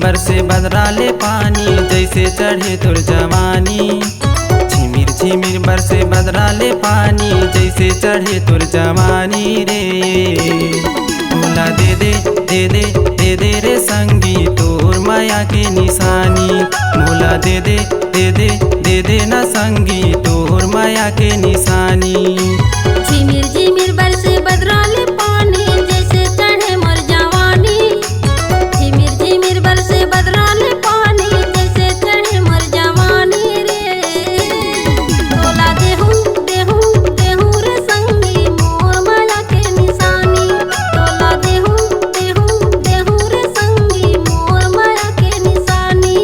बरसे बदराले पानी जैसे चढ़े तुर जवानी। झिमिर झिमिर बरसे बदराले पानी जैसे चढ़े तुर जवानी रे। मोला दे दे दे दे दे दे रे संगी तोर माया के निशानी। मोला दे दे दे दे दे दे न संगी तोर माया के निशानी। झिमिर झिमिर बरसे बदराले पानी जैसे चढ़े मोर जवानी। झिमिर झिमिर बरसे बदराले पानी जैसे चढ़े मोर जवानी रे। तोला देहूं देहूं देहूं रे संगी मोर माया के निशानी। तोला देहूं देहूं देहूं रे संगी मोर माया के निशानी।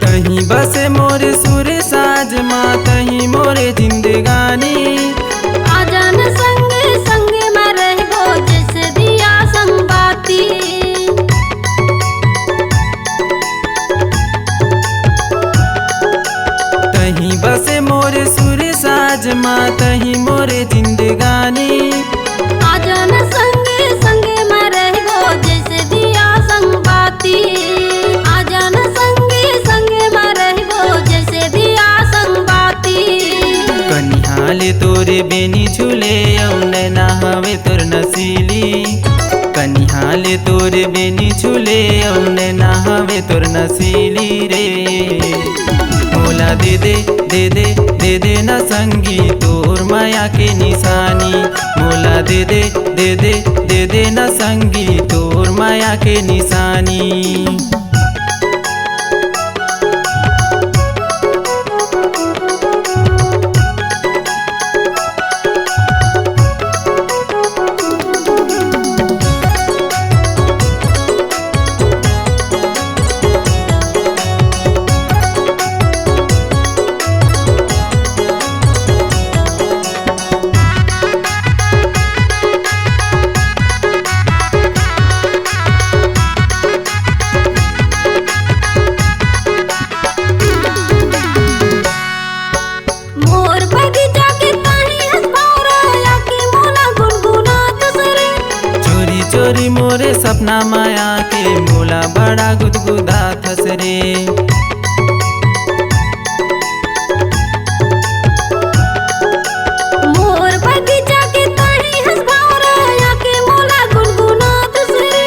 तहीं बसे मोरे सुर साज माँ तहीं मोरे जिंदगानी। आजा न संगे संगे मैं रहबो जैसे दिया संबाती। तहीं बसे मोरे सुर साज माँ तहीं मोरे जिंदगानी। आजा न संगे संगे मैं रहबो जैसे दिया संबाती। आजा न संगे संगे मैं रहबो जैसे दिया संबाती। कनिहाले तोरे बेनी झूले औने ना हवे तोर नसीली। कनिहाले तोरे बेनी झूले औने ना हवे तोर नसीली रे। मोला दे दे दे दे दे दे न संगी तोर माया के निशानी। मोला दे दे दे दे दे दे न संगी तोर माया के निशानी। मोर बगीचा के ताही हंसपौरा आके मोला गुनगुनात सरे। चोरी चोरी मोरे सपना माया के मोला बड़ा गुदगुदा थसरे। मोर बगीचा के ताही हंसपौरा आके मोला गुनगुनात सरे।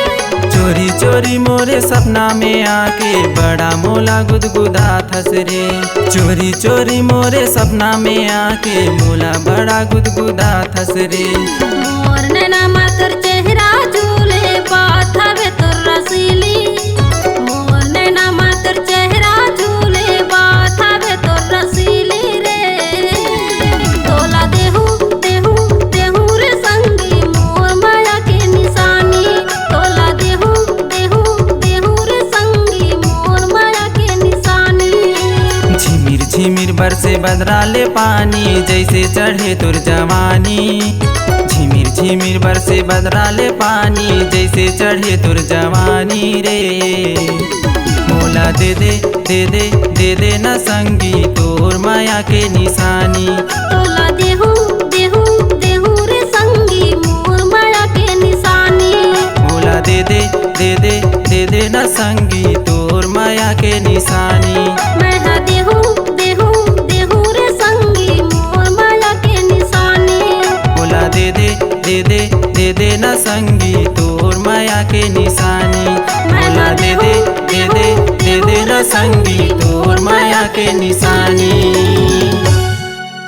चोरी चोरी मोरे सपना में आके बड़ा मोला गुदगुदा थसरे। चोरी चोरी मोरे सपना में आके मोला बड़ा गुदगुदा थसरे। मोर नैना मातर चेहरा झूले बात हवे तोर रसीली। मोर नैना मातर चेहरा झूले बात हवे तोर रसीली रे। तोला देहूं देहूं देहूं रे संगी मोर माया के निशानी। तोला देहूं देहूं देहूं रे संगी मोर माया के निशानी। झिमिर झिमिर बरसे बदराले पानी जैसे चढ़े तुर जवानी। झिमिर झिमिर बरसे बदराले पानी जैसे चढ़े तुर जवानी रे। मोला दे दे दे दे दे दे न संगी तोर माया के निशानी। तोला देहूं देहूं देहूं रे संगी मोर माया के निशानी। मोला दे दे दे दे दे दे न संगी तोर माया के निशानी। मैं हा देहूं देहूं देहूं रे संगी मोर माया के निशानी। मोला दे दे दे दे दे दे न संगी तोर माया के निशानी। मोला दे दे दे दे दे दे न संगी तोर माया के निशानी।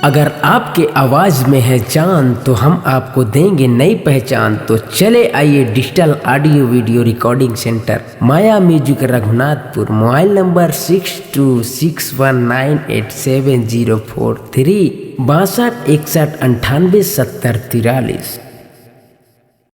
अगर आपके आवाज़ में है जान तो हम आपको देंगे नई पहचान। तो चले आइए digital audio video recording center Maya music Raghunathpur. Mobile number 6261987043 62 61 98 70 43।